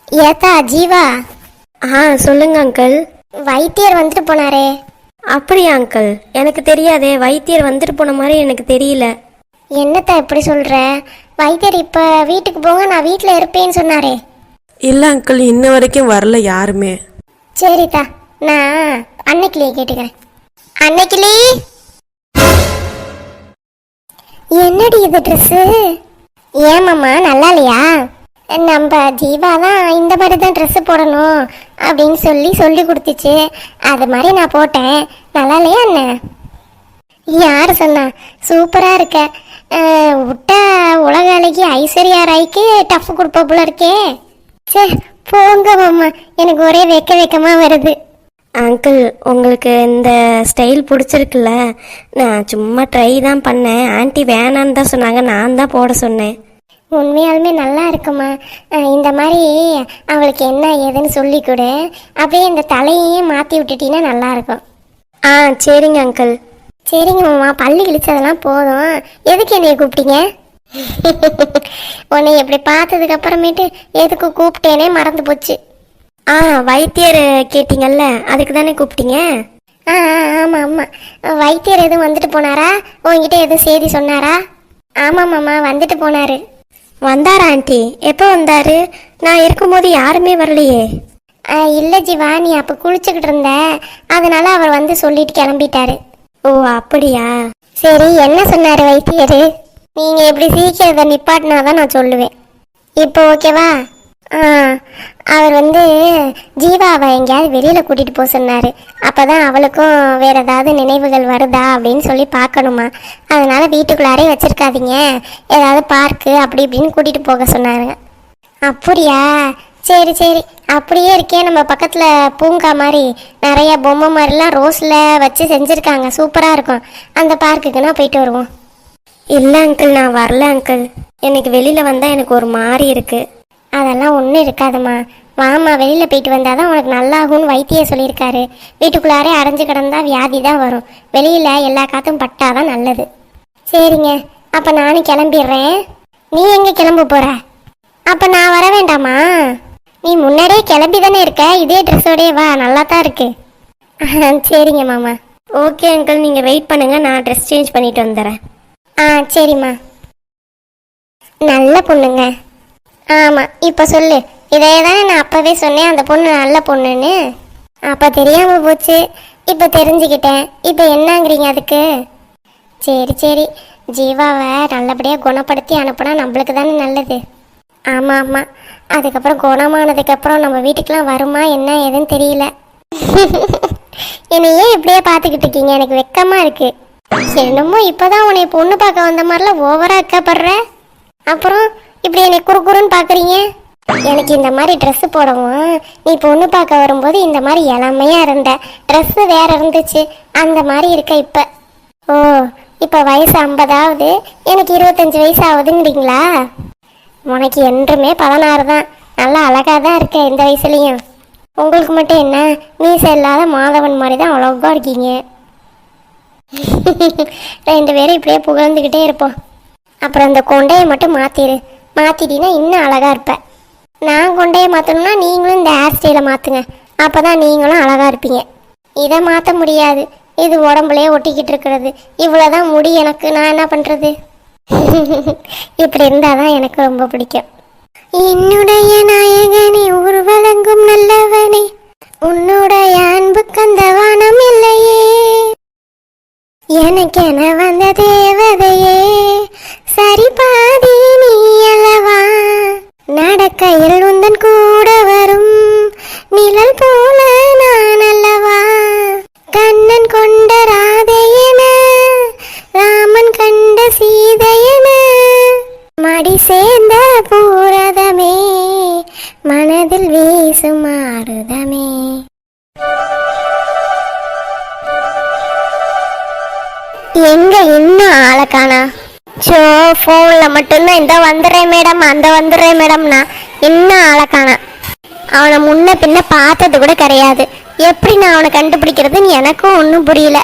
ஏத்தா ஜீவா. சொல்லுங்க அங்கிள். வைத்தியர் வந்துட்டு போனாரே. அப்படியா அங்கிள்? எனக்கு தெரியாதே, வைத்தியர் வந்துட்டு போன மாதிரி எனக்கு தெரியல. என்னத்தா இப்படி சொல்ற? வைத்தியர் இப்ப வீட்டுக்கு போங்க, நான் வீட்டில் இருப்பேன்னு சொன்னாரே. இல்லை அங்கிள், இன்ன வரைக்கும் வரல யாருமே. சரிதா, நான் அன்னைக்கிளியை கேட்டுக்கிறேன். அன்னைக்கிளி, என்னடி இது ட்ரெஸ்ஸு? ஏமாம்மா நல்லா இல்லையா? நம்ம ஜீவா தான் இந்த மாதிரி தான் ட்ரெஸ்ஸு போடணும் அப்படின்னு சொல்லி கொடுத்துச்சு. அது மாதிரி நான் போட்டேன். நல்லா இல்லையா என்ன? யார் சொன்னா? சூப்பராக இருக்க. விட்டா உலக அழகி ஐஸ்வர்யா ராய்க்கு டஃப் கொடுப்ப போல இருக்கே. சே போங்க மாமா, எனக்கு ஒரே வெக்கமாக வருது. அங்கிள், உங்களுக்கு இந்த ஸ்டைல் பிடிச்சிருக்குல்ல? நான் சும்மா ட்ரை தான் பண்ணேன். ஆன்ட்டி வேணான்னு தான் சொன்னாங்க, நான் தான் போட சொன்னேன். உண்மையாலுமே நல்லா இருக்குமா? இந்த மாதிரி அவளுக்கு என்ன ஏதுன்னு சொல்லி கொடு. அப்படியே இந்த தலையையும் மாற்றி விட்டுட்டீங்கன்னா நல்லாயிருக்கும். சரிங்க அங்கிள். சரிங்க மாமா, பள்ளி கிழிச்சதெல்லாம் போதும். எதுக்கு என்னைய கூப்பிட்டீங்க? உன்னை எப்படி பார்த்ததுக்கு அப்புறமேட்டு எதுக்கு கூப்பிட்டேனே மறந்து போச்சு. வைத்தியர் கேட்டீங்கல்ல, அதுக்கு தானே கூப்பிட்டீங்க? ஆமாம் ஆமாம். வைத்தியர் எதுவும் வந்துட்டு போனாரா? உங்ககிட்ட எதுவும் செய்தி சொன்னாரா? ஆமாம் மாமா, வந்துட்டு போனாரு. வந்தாரா ஆண்டி? எப்போ வந்தாரு? நான் இருக்கும்போது யாருமே வரலையே. இல்லை ஜீவா, நீ அப்போ குளிச்சுக்கிட்டு இருந்த, அதனால அவர் வந்து சொல்லிட்டு கிளம்பிட்டாரு. ஓ அப்படியா? சரி, என்ன சொன்னார் வைத்தியர்? நீங்கள் எப்படி சீக்கிரத்தை நிப்பாட்டினாதான் நான் சொல்லுவேன். இப்போ ஓகேவா? அவர் வந்து ஜீவாவை எங்கேயாவது வெளியில் கூட்டிகிட்டு போக சொன்னார். அப்போ தான் அவளுக்கும் வேறு ஏதாவது நினைவுகள் வருதா அப்படின்னு சொல்லி பார்க்கணுமா. அதனால் வீட்டுக்குள்ளாரே வச்சுருக்காதீங்க, ஏதாவது பார்க்கு அப்படி இப்படின்னு கூட்டிகிட்டு போக சொன்னாருங்க. அப்படியா? சரி சரி, அப்படியே இருக்கே. நம்ம பக்கத்தில் பூங்கா மாதிரி நிறையா பொம்மை மாதிரிலாம் ரோஸில் வச்சு செஞ்சுருக்காங்க, சூப்பராக இருக்கும். அந்த பார்க்குக்குன்னா போயிட்டு வருவோம். இல்லை அங்கிள், நான் வரல அங்கிள். எனக்கு வெளியில் வந்தால் எனக்கு ஒரு மாதிரி இருக்குது. அதெல்லாம் ஒன்றும் இருக்காதுமா, வாமா, வெளியில் போயிட்டு வந்தால் தான் உனக்கு நல்லாகும்னு வைத்தியர் சொல்லியிருக்காரு. வீட்டுக்குள்ளாரே அடைஞ்சு கிடந்தா வியாதி தான் வரும். வெளியில் எல்லா காற்றும் பட்டாதான் நல்லது. சரிங்க, அப்போ நானும் கிளம்பிடுறேன். நீ எங்கே கிளம்ப போகிற? அப்போ நான் வர வேண்டாமா? நீ முன்னாடியே கிளம்பி தானே இருக்க, இதே ட்ரெஸ்ஸோடய வா, நல்லா தான் இருக்கு. சரிங்க மாமா. ஓகே அங்கிள், நீங்கள் வெயிட் பண்ணுங்கள், நான் ட்ரெஸ் சேஞ்ச் பண்ணிட்டு வந்துடுறேன். சரிம்மா. நல்ல பொண்ணுங்க. ஆமாம், இப்போ சொல்லு. இதே தானே நான் அப்போவே சொன்னேன், அந்த பொண்ணு நல்ல பொண்ணுன்னு. அப்போ தெரியாமல் போச்சு, இப்போ தெரிஞ்சுக்கிட்டேன். இப்போ என்னங்கிறீங்க அதுக்கு? சரி சரி, ஜீவாவை நல்லபடியாக குணப்படுத்தி அனுப்புனா நம்மளுக்கு தானே நல்லது. ஆமாம் ஆமாம், அதுக்கப்புறம் குணமானதுக்கப்புறம் நம்ம வீட்டுக்கெலாம் வருமா என்ன ஏதுன்னு தெரியல. என்னை ஏன் இப்படியே பார்த்துக்கிட்டு இருக்கீங்க? எனக்கு வெக்கமாக இருக்குது. என்னமோ இப்போ தான் உன்னை பொண்ணு பார்க்க வந்த மாதிரிலாம் ஓவராக அக்கப்படுற, அப்புறம் இப்படி என்னை குறுக்குறுன்னு பார்க்குறீங்க. எனக்கு இந்த மாதிரி ட்ரெஸ்ஸு போடவும், நீ பொண்ணு பார்க்க வரும்போது இந்த மாதிரி இளமையாக இருந்த, ட்ரெஸ்ஸு வேறு இருந்துச்சு, அந்த மாதிரி இருக்க இப்போ. ஓ, இப்போ வயசு 50ஆகுது, எனக்கு 25 வயசு ஆகுதுங்கிறீங்களா? உனக்கு என்றுமே 16 தான். நல்லா அழகாக தான் இருக்க இந்த வயசுலேயும். உங்களுக்கு மட்டும் என்ன, மீசை இல்லாத மாதவன் மாதிரி தான் அவ்வளோவா இருக்கீங்க. 2 பேரும் இப்படியே புகழ்ந்துக்கிட்டே இருப்போம். அப்புறம் அந்த கொண்டையை மட்டும் மாற்றிட்டீங்கன்னா இன்னும் அழகாக இருப்பேன். நான் கொண்டையை மாற்றணும்னா நீங்களும் இந்த ஹேர் ஸ்டைலை மாற்றுங்க, அப்போ தான் நீங்களும் அழகாக இருப்பீங்க. இதை மாற்ற முடியாது, இது உடம்புலையே ஒட்டிக்கிட்டு இருக்கிறது. இவ்வளோதான் முடி எனக்கு, நான் என்ன பண்ணுறது? இப்படி இருந்தால் தான் எனக்கு ரொம்ப பிடிக்கும். என்னுடைய நாயகனே, ஊர்வலங்கும் நல்லவனே, உன்னுடைய அன்பு கந்த வானம் இல்லையே, எனக்கென வந்த தேவதையே, சரி பாதி நீ அல்லவா, நடக்கையில் உந்தன் கூட வரும் நிழல் போல நான் அல்லவா, கண்ணன் கொண்ட ராதையன, ராமன் கண்ட சீதையன, மடி சேர்ந்த பூரதமே, மனதில் வீசும் மாறுதமே. எங்க இன்னும் ஆளை காணா? ஸோ ஃபோனில் மட்டும்தான் இந்த வந்துடுறேன் மேடம், அந்த வந்துடுறேன் மேடம்னா, இன்னும் ஆளை காணா. அவனை முன்ன பின்ன பார்த்தது கூட கிடையாது. எப்படி நான் அவனை கண்டுபிடிக்கிறதுன்னு எனக்கும் ஒன்றும் புரியல.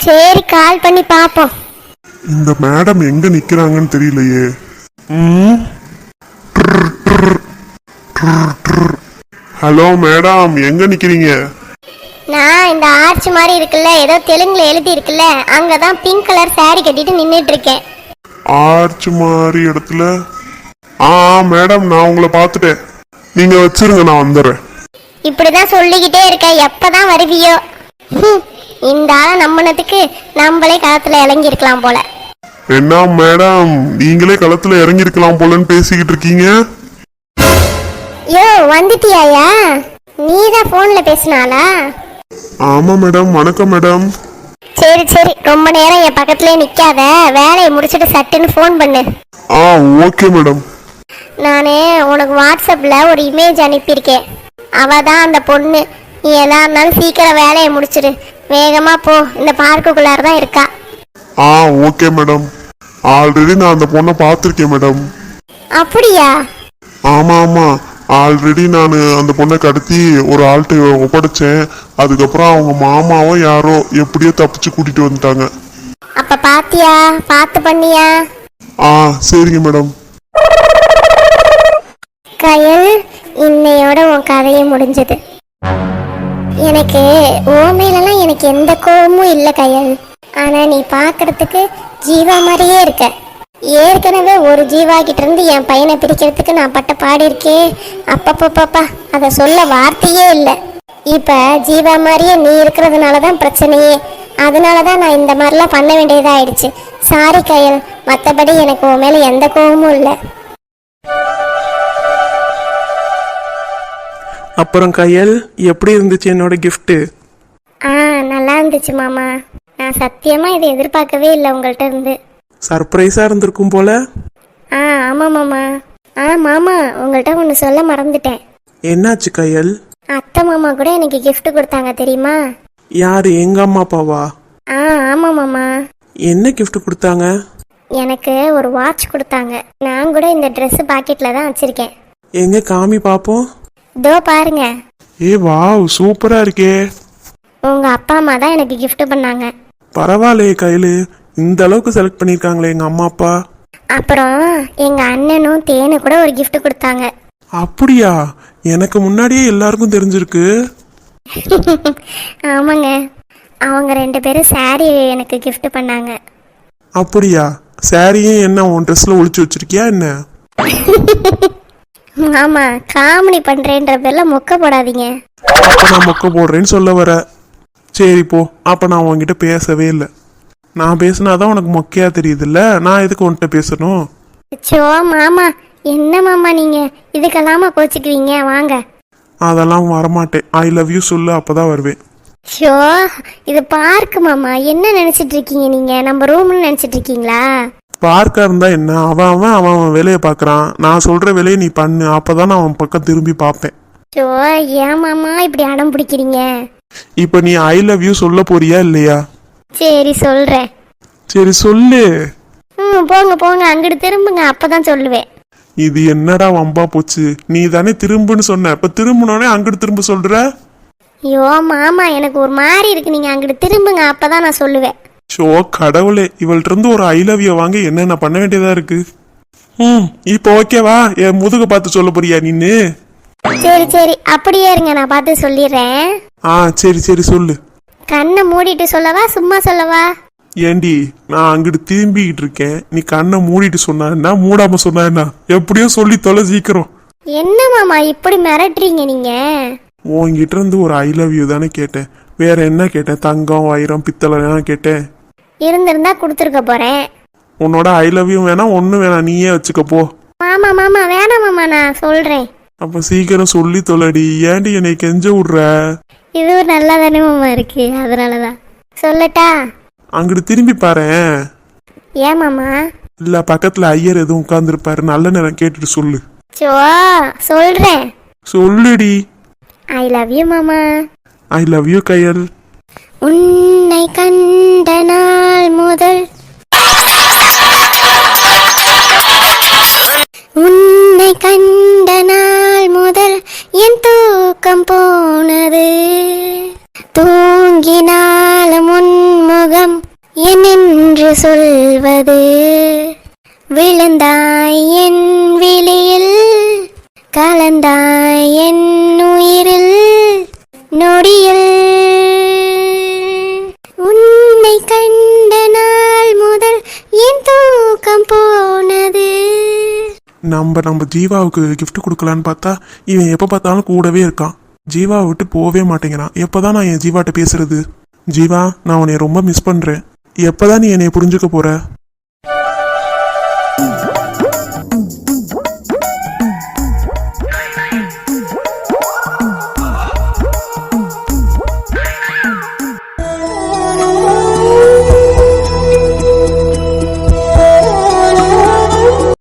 சரி, கால் பண்ணி பார்ப்போம். இந்த மேடம் எங்க நிக்கிறாங்கன்னு தெரியலையே. ஹலோ மேடம், எங்க நிக்கிறீங்க? நான் இந்த ஆர்ச் மாதிரி இருக்குல்ல, ஏதோ தெலுங்குல எழுதி இருக்குல்ல, அங்கதான் பிங்க் கலர் saree கட்டிட்டு நின்னுட்டு இருக்கேன். ஆர்ச் மாதிரி இடத்துல? மேடம், நான் உங்களை பார்த்துட்டேன். நீங்க வச்சிருங்க, நான் வந்துடுறேன். இப்படிதான் சொல்லிக்கிட்டே இருக்க, எப்பதான் வருவியோ? இந்த ஆளை நம்பினதுக்கு நம்மளே களத்துல இறங்கி இருக்கலாம் போல. என்ன மேடம், நீங்களே களத்துல இறங்கி இருக்கலாம் போலன்னு பேசிக்கிட்டு இருக்கீங்க? யோ, வந்துட்டியாயா? நீதான் போன்ல பேசினாளா? ஆமா மேடம். வணக்கம் மேடம். சரி சரி, ரொம்ப நேரம் என் பக்கத்துலயே நிக்காத, வேலையை முடிச்சிட்டு சட்டுன்னு ஃபோன் பண்ணு. Okay madam. நானே உனக்கு வாட்ஸ்அப்ல ஒரு இமேஜ் அனுப்பியிருக்கேன். அவ தான் அந்த பொண்ணு. நீ எதா இருந்தாலும் சீக்கிரம் வேலையை முடிச்சிடு, வேகமா போ. இந்த பார்க்குள்ளார தான் இருக்கா. Okay madam. ஆல்ரெடி நான் அந்த பொண்ணை பார்த்துருக்கேன் மேடம். அப்படியா? ஆமா, ஆல்ரெடி நான் அந்த பொண்ணை கடத்தி ஒரு ஆள்கிட்ட ஒப்படைச்சேன். அதுக்கப்புறம் அவங்க மாமாவும் யாரோ எப்படியோ தப்பிச்சு கூட்டிட்டு வந்துட்டாங்க. அப்ப பாத்தியா? பார்த்து பண்ணியா? சரிங்க மேடம். கயல், இன்னையோட உன் கதையை முடிஞ்சது. எனக்கு ஓமையிலலாம் எனக்கு எந்த கோபமும் இல்லை கயல். ஆனா நீ பாக்குறதுக்கு ஜீவா மாதிரியே இருக்க. ஏற்கனவே ஒரு ஜீவா கிட்ட இருந்து என் பையனை பிரிக்கிறதுக்கு நான் பட்ட பாடி இருக்கேன். அப்பப்பப்பா, அதை சொல்ல வார்த்தையே இல்லை. இப்ப ஜீவா மாதிரியே நீ இருக்கிறதுனாலதான் பிரச்சனையே. அதனாலதான் நான் இந்த மாதிரிலாம் பண்ண வேண்டியதாயிடுச்சு. சாரி கயல், மற்றபடி எனக்கு உன் மேல எந்த கோபமும் இல்லை. அப்புறம் கையல், எப்படி இருந்துச்சு என்னோட கிஃப்ட்டு? நல்லா இருந்துச்சு மாமா. நான் சத்தியமா இதை எதிர்பார்க்கவே இல்லை உங்கள்கிட்ட இருந்து. சர்ப்ரைஸா இருந்திருக்கும் போல. ஆமா மாமா. மாமா, உங்கள்கிட்ட ஒன்று சொல்ல மறந்துட்டேன். என்னாச்சு கையல்? அத்தை மாமா கூட எனக்கு gift கொடுத்தாங்க தெரியுமா? யாரு, எங்க அம்மா அப்பாவா? ஆமா மாமா. என்ன gift கொடுத்தாங்க? எனக்கு ஒரு வாட்ச் கொடுத்தாங்க. நான் கூட இந்த Dress பாக்கெட்ல தான் வச்சிருக்கேன். எங்க காமி பாப்போம். இதோ பாருங்க. வாவ், சூப்பரா இருக்கே. உங்க அப்பா அம்மா தான் எனக்கு gift பண்ணாங்க. பரவாயில்லையே கையில, இந்த அளவுக்கு செலக்ட் பண்ணிருக்காங்களே எங்க அம்மா அப்பா. அப்புறம் எங்க அண்ணனும் தேனு கூட ஒரு gift கொடுத்தாங்க. அப்படியா? எனக்கு முன்னாடியே எல்லாருக்கும் தெரிஞ்சிருக்கு. ஆமாங்க, அவங்க 2 பேரும் saree எனக்கு gift பண்ணாங்க. அப்படியா? சாரியும் என்ன உன் ட்ரெஸ்ல ஒளிச்சு வச்சிருக்கியா என்ன? ஆமா, காமெடி பண்றேன்ற பேர்ல மொக்க போடாதீங்க. அப்ப நான் மொக்க போடுறேன்னு சொல்ல வர. சரி போ, அப்ப நான் உன்கிட்ட பேசவே இல்லை. நான் பேசினாதான் உனக்கு மொக்கையா தெரியுதுல்ல, நான் எதுக்கு உன்கிட்ட பேசணும்? சோ மாமா, என்ன மாமா நீங்க இதுக்கெல்லாமா கோச்சிக்குவீங்க? வாங்க. அதெல்லாம் வரமாட்டேன். ஐ லவ் யூ சொல்லு, அப்பதான் வருவேன். ஷோ, இது பார்க்கு மாமா. என்ன நினைச்சிட்டு இருக்கீங்க நீங்க? நம்ம ரூம்னு நினைச்சிட்டு இருக்கீங்களா? பார்க்கா இருந்தா என்ன, அவன் வேலையை பார்க்கறான். நான் சொல்ற வேலையை நீ பண்ணு, அப்பதான் நான் அவன் பக்கம் திரும்பி பார்ப்பேன். ஷோ, ஏன் மாமா இப்படி அடம் பிடிக்கிறீங்க? இப்ப நீ ஐ லவ் யூ சொல்ல போறியா இல்லையா? சரி சொல்றேன். சரி சொல்லு. போங்க போங்க, அங்கிட்டு திரும்புங்க, அப்பதான் சொல்லுவேன். இது என்னடா வம்பா போச்சு? நீ தானே திரும்புன்னு சொன்ன, இப்ப திரும்பினோடனே அங்கிட்டு திரும்ப சொல்ற. ஐயோ மாமா, எனக்கு ஒரு மாதிரி இருக்கு. நீங்க அங்கிட்டு திரும்புங்க, அப்பதான் நான் சொல்லுவேன். ஷோ கடவுளே, இவள்கிட்ட இருந்து ஒரு ஐ லவ் யூ வாங்க என்னென்ன பண்ண வேண்டியதா இருக்கு. இப்போ ஓகேவா? என் முதுக பார்த்து சொல்ல போறியா நின்னு? சரி சரி, அப்படியே இருங்க, நான் பார்த்து சொல்லிடுறேன். சரி சரி சொல்லு. கண்ணை மூடிட்டு சொல்லவா, சும்மா சொல்லவா? ஏண்டி, நான் அங்கிட்டு திரும்பிக்கிட்டு இருக்கேன், நீ கண்ணை மூடிட்டு சொன்னா என்ன, மூடாம சொன்னா என்ன? எப்படியோ சொல்லி தொலை சீக்கிரம். என்ன மாமா இப்படி மிரட்டுறீங்க நீங்க? உன்கிட்ட இருந்து ஒரு ஐ லவ் யூ தானே கேட்டேன், வேற என்ன கேட்டேன்? தங்கம் வைரம் பித்தளை கேட்டேன். இருந்திருந்தா கொடுத்துருக்க போறேன். உன்னோட ஐ லவ் யூ வேணாம், ஒன்னும் வேணாம், நீயே வச்சுக்க போ. மாமா மாமா வேணாம் மாமா, நான் சொல்றேன். அப்ப சீக்கிரம் சொல்லி தொலைடி. ஏண்டி என்னை கெஞ்ச விடுற? இது நல்லா தானே மாமா இருக்கு, அதனாலதான். சொல்லட்டா? அங்கிட்டு திரும்பி பாரு. ஏன் மாமா? இல்ல, பக்கத்துல ஐயர் எதுவும் உட்கார்ந்துருப்பாரு, நல்ல நேரம் கேட்டுட்டு சொல்லு. சோ சொல்றேன். சொல்லுடி. ஐ லவ் யூ மாமா. ஐ லவ் யூ கையல். உன்னை கண்ட நாள் முதல், உன்னை கண்ட நாள் முதல் என் தூக்கம் போனது. தூங்கினாலும் உன்முகம் என்னென்று சொல்வது. விழுந்தாய் என் விழியில், கலந்தாய் என் உயிரில் நொடியில் உன்னை கண்ட நாள் முதல் என் தூக்கம் போனது. நம்ம ஜீவாவுக்கு gift கொடுக்கலான்னு பார்த்தா இவன் எப்போ பார்த்தாலும் கூடவே இருக்கான். ஜீவாவை விட்டு போவே மாட்டேங்கிறான். எப்போதான் நான் என் ஜீவாட்ட பேசுறது? ஜீவா, நான் உன்னை ரொம்ப மிஸ் பண்றேன். எப்போதான் நீ என்னை புரிஞ்சுக்க போற?